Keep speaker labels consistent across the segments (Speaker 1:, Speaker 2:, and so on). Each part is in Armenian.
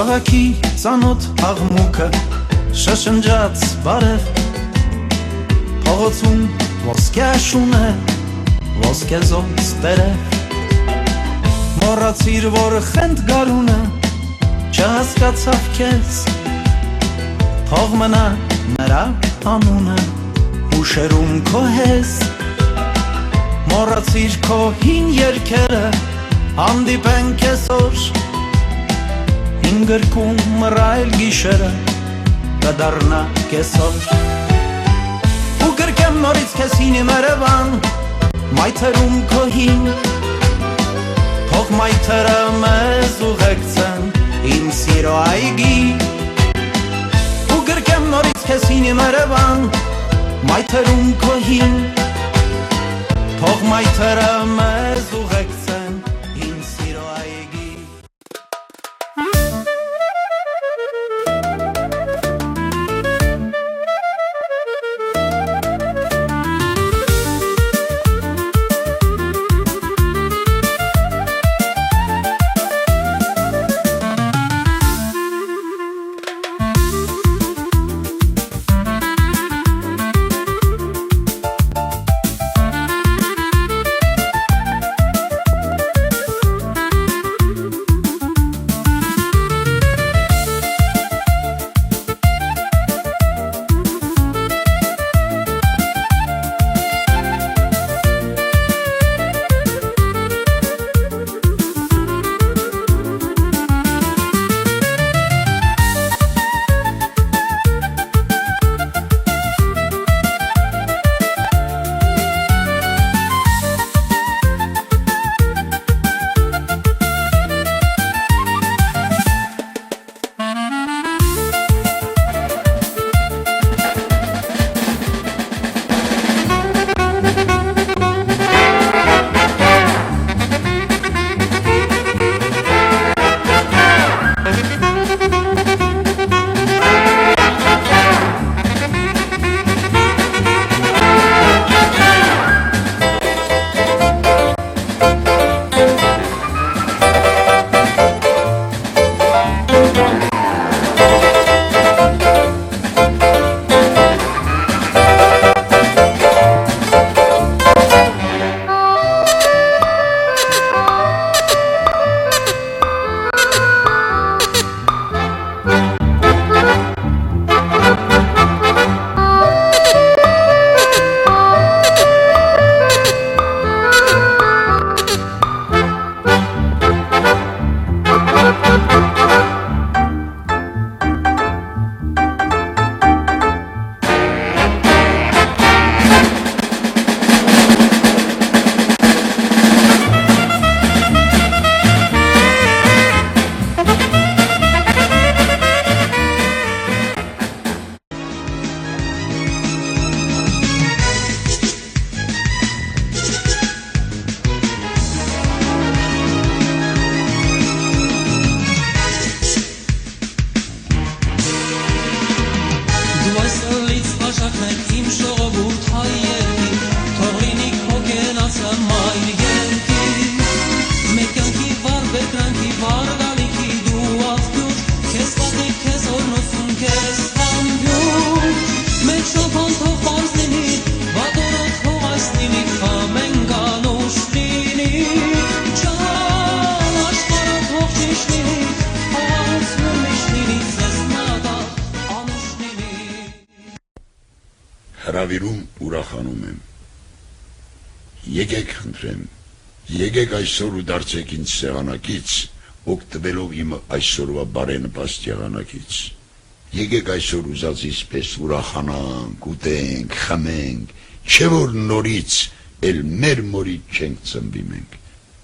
Speaker 1: Քաղաքի ծանոթ աղմուկը շշնջաց բարև Փողոցում ոսկե շուն է ոսկե զոց տերև Մոռացիր որ խենթ գարունը չհասկացավ քեզ Թող մնա նրա անունը ուշերում քո հեզ Մոռացիր քո հին երգերը հանդիպենք այսօր Իմ գրկում մռայլ գիշերը կդառնա կեսօր Ու գրկեմ նորից քեզ հին իմ Երևան մայթերում քո հին Թող մայթերը մեզ ուղեկցեն իմ սիրո այգի Ու գրկեմ նորից քեզ հին իմ Երևան մայթերում քո հին Թող մայթերը մեզ ուղեկցեն իմ սիրո այգի
Speaker 2: Հրավիրում ուրախանում եմ Եկեք խնդրեմ Եկեք այսօր ու դարձեք ինձ սեղանակից օգտվելով իմ այսօրվա բարենպաստ եղանակից Եկեք այսօր ուզածից պես ուրախանանք ուտենք խմենք չէ որ նորից էլ մեր մորից չենք ծնվի մենք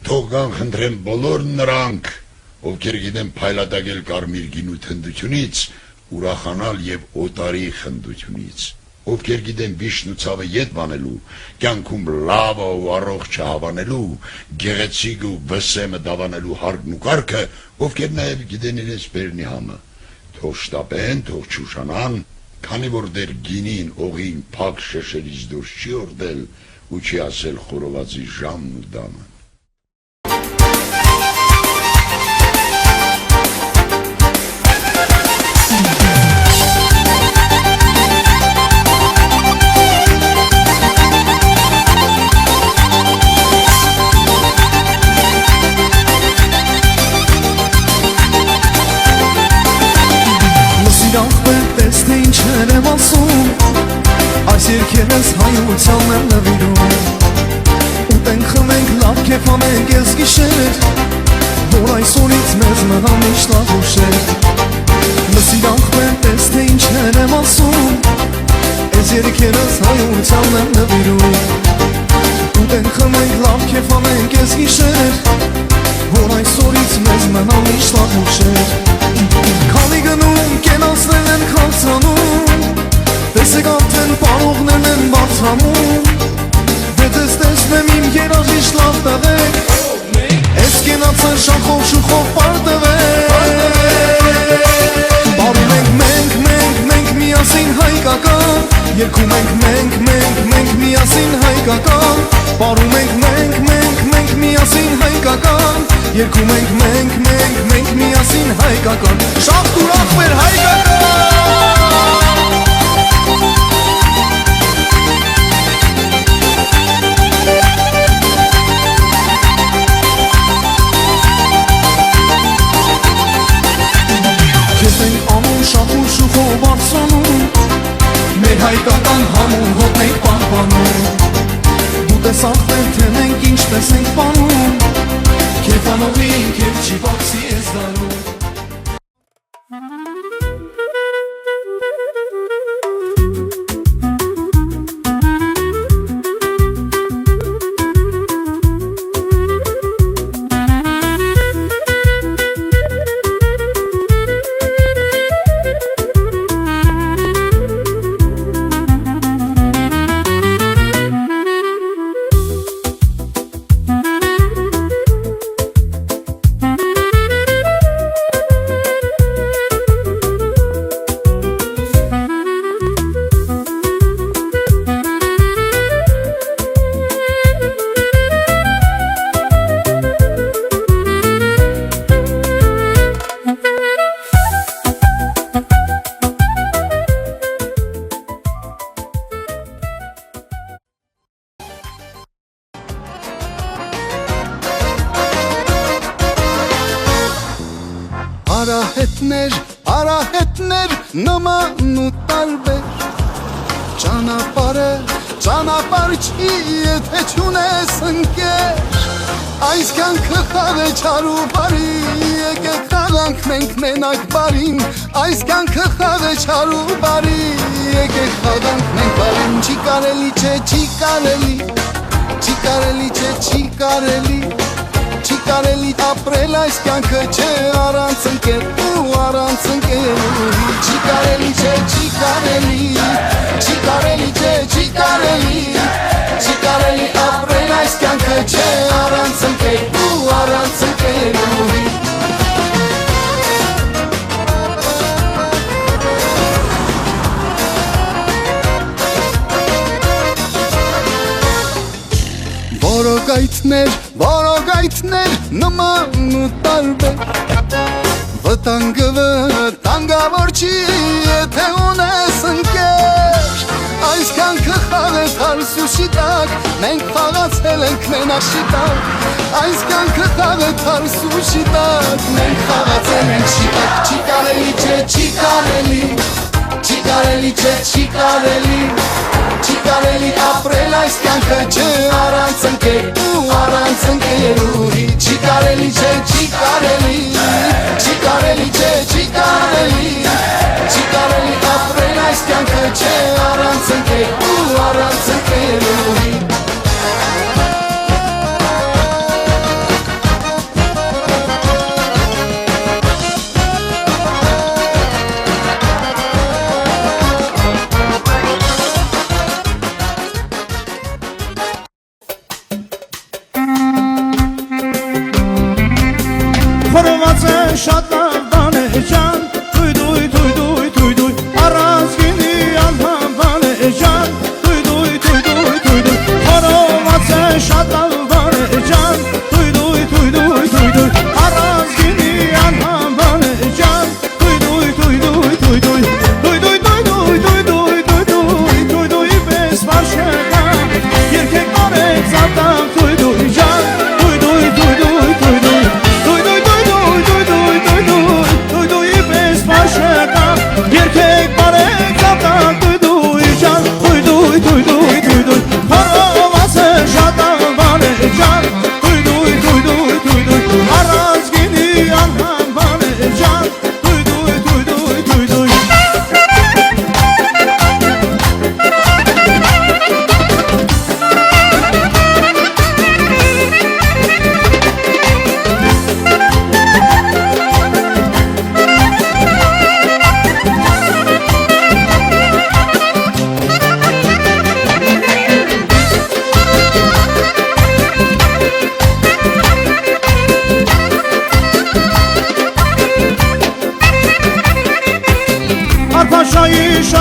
Speaker 2: Թող գան խնդրեմ բոլոր նրանք ովքեր գիտեն փայլատակել կարմիր գինու թնդությունից ուրախանալ եւ օտարի խնդությունից Ովքեր գիտեն վիշն ու ցավը ետ բանելու, կյանքում լավը ու առողջը հավանելու, գեղեցիկ ու վսեմը դավանելու հարգն ու կարգը, ովքեր նաև գիտեն իրենց բերնի համը, թող շտապեն, թող չուշանան, քանի որ դեր գինին օղին փակ շշերից դուրս չի օրդել ու չի ասել խորովածի ժամն ու դամը։
Speaker 1: Չեմ ասում, այս երկերս հայությանն են նվիրում Ուտենք խմենք, լավ կեփ անենք ես գիշեր Որ այսօրից մեզ մնա միշտ լավ ուշեր Լսիր աղբեր, տես թե ինչեր եմ ասում Այս երկերս հայությանն են նվիրում Ուտենք խմենք, լավ կեփ անենք ես գիշեր Որ այսօրից մեզ մնա միշտ լավ ուշեր Քանի գնում կենացներն են քաղցրանում Տեսեք արդեն պարողներն են բարձրանում Դե ձեզ տեսնեմ իմ երաժիշտ լավ տղեկ Էս կենացան շախով շուխով պարտվեք Բարում ենք մենք միասին հայկական Երգում ենք մենք միասին հայկական Բարում ենք մենք միասին հայկական Երգում ենք մենք միասին հայկական Շախտ ու ախպեր հայկական Քեզ ենք անում շախ ու շուխով բարձրանում Մեր հայկական համուն հոտ ենք պահպանում Դու տեսախտեր թե մենք ինչպես ենք պանում Քեֆանողին քեվ չի բացի ես դարում
Speaker 3: Արահետներ նման ու տարբեր Ճանապարհ չի եթե չունես ընկեր Այս կյանքը խաղ է չար ու բարի Եկեք խաղանք մենք մենակ բարին Այս կյանքը խաղ է չար ու բարի Եկեք խաղանք մենք բարին Չի կարելի չէ չի կարելի Չի կարելի չէ չի կարելի Չի կարելի ապրել այս կյանքը չէ առանց ընկեր ու առանց ընկերուհի Չի կարելի չէ չի կարելի Չի կարելի չէ չի կարելի Չի կարելի ապրել այս կյանքը չէ առանց ընկեր ու առանց ընկերուհի Որոգայթներ նման ու տարբեր Վտանգավոր չի եթե ունես ընկեր Այս կյանքը խաղ է թարսուշի տակ Մենք խաղացել ենք մենակ շիտակ Այս կյանքը խաղ է թարսուշի տակ Մենք խաղացել ենք շիտակ Չի կարելի չէ չի կարելի Չի կարելի չէ չի կարելի Չի կարելի ապրել այս կյանքը չէ առանց ընկեր ու առանց ընկերուհի Չի կարելի չէ չի կարելի Չի կարելի չէ չի կարելի Չի կարելի ապրել այս կյանքը չէ առանց ընկեր ու առանց ընկերուհի
Speaker 1: Խորոված է շատ լավ բան է ջան Դույ Առանց գինի անհամ բան է ջան Դույ Խորոված է շատ լավ բան է ջան Դույ Առանց գինի անհամ բան է ջան Դույ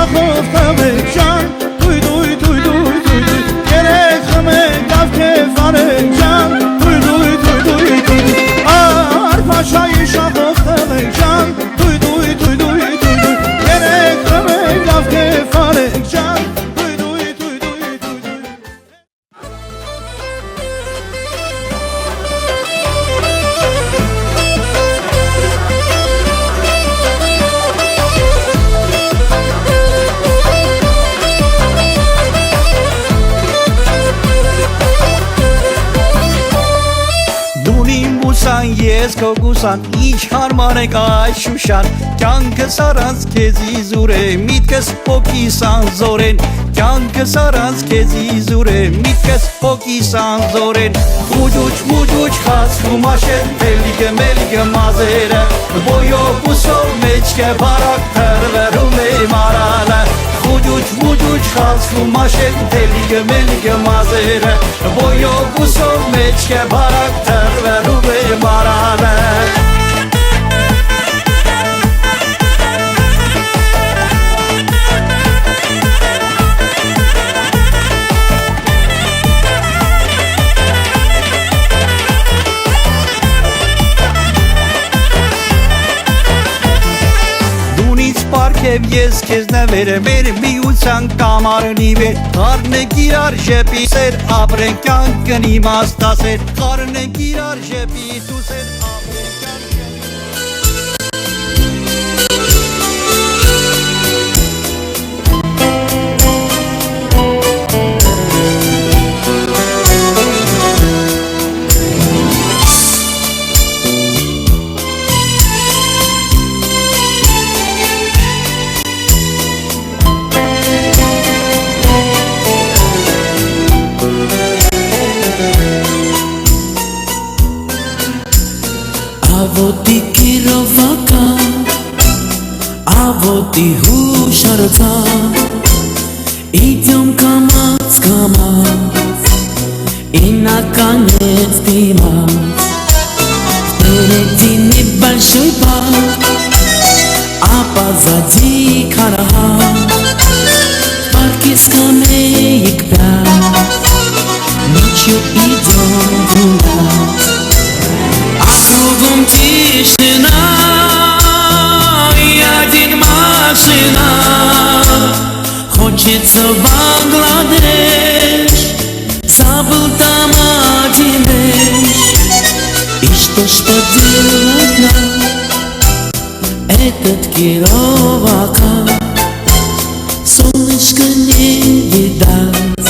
Speaker 1: շախով տվեք ջան Դույ դույ դույ դույ դույ դույ Երեք խմեք լավ կեֆ արեք ջան Դույ դույ դույ դույ դույ Արփաշայի շախով տվեք ջան Դույ դույ դույ դույ դույ դույ Երեք խմեք լավ կեֆ արեք ջան Դույ դույ դույ դույ դույ դույ Ես քո գուսան ինչ հարմար եք այս շուշան Կյանքս առանց քեզի զուր է միտքս փոքիս անզորեն Կյանքս առանց քեզի զուր է միտքս փոքիս անզորեն Խուջուջ մուջուջ խացվում աշեն Մելիգը մելիգը մազերը Բոյով ուսով մեջքը բարակ թրվերում է մարալը Խուջուջ մուջուջ խացվում աշեն Մելիգը մելիգը մազերը Բոյով ուսով մեջքը բարակ թրվերում է մարալը Պարքև ես քեզ նվերը մեր միության կամարնի վեր Խարնենք իրար ժեպի սեր ապրենք կյանքն իմաստասեր Խարնենք իրար ժեպի դու սեր ապրենք
Speaker 4: Avotti kirovaka Avotti husharca Идем камац камац И наконец димац Впереди небольшой парк А позади караван В парке скамеек 5 Ночью идем гулять Кругом тишина И один машина Хочется в Бангладеш Забыл там один вещь И что делать нам Этот Кировака Солнышко не видать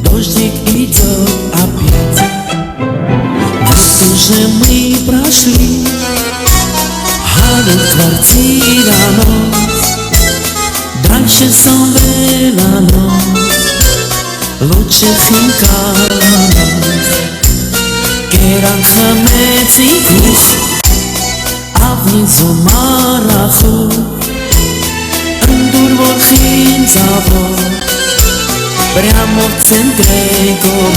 Speaker 4: Дождик идет опять Уже мы прошли Город, квартира, ночь Дальше Самвела ночь Лучше Хинкала ночь Керан, хамец и вкус А внизу мараху Андур, Волхин, завод Прямо в центре гор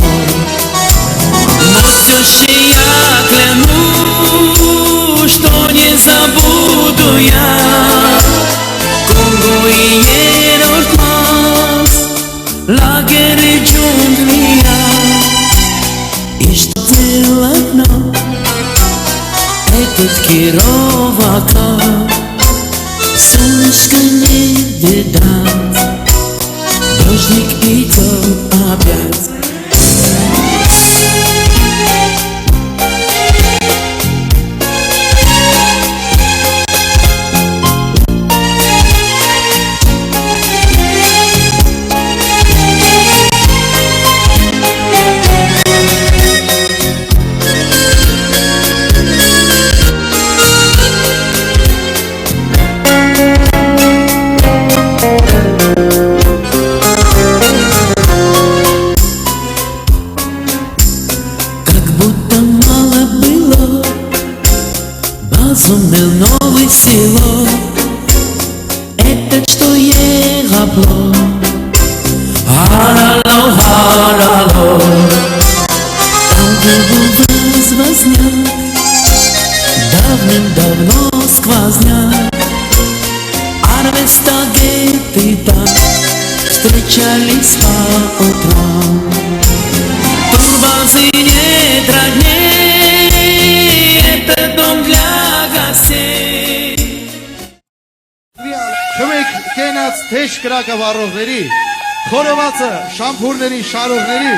Speaker 4: Матюши, я клянусь, что не забуду я Конго и Ерортмас, лагерь и джунглия И что делать нам, этот Кировака Солнышко не видать, дождик идет опять Безумный новый село Это что ехало Харало, харало Там был возня Давным-давно сквозня Арвестаген печались по утрам. Турбазине трудней, это дом для гостей.
Speaker 3: Շմեք կենաց թեշ կրակը վառողների, խորովածը շամփուրների շարողների,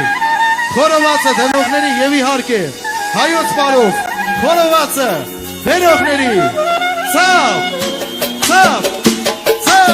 Speaker 3: խորովածը դնողների եւ իհարկե հայոց բարով խորովածը բերողների, ցավ, ցավ, ցավ,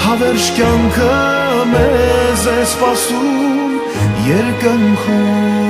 Speaker 1: Հավերժ կյանքը մեզ է սպասում երկնքում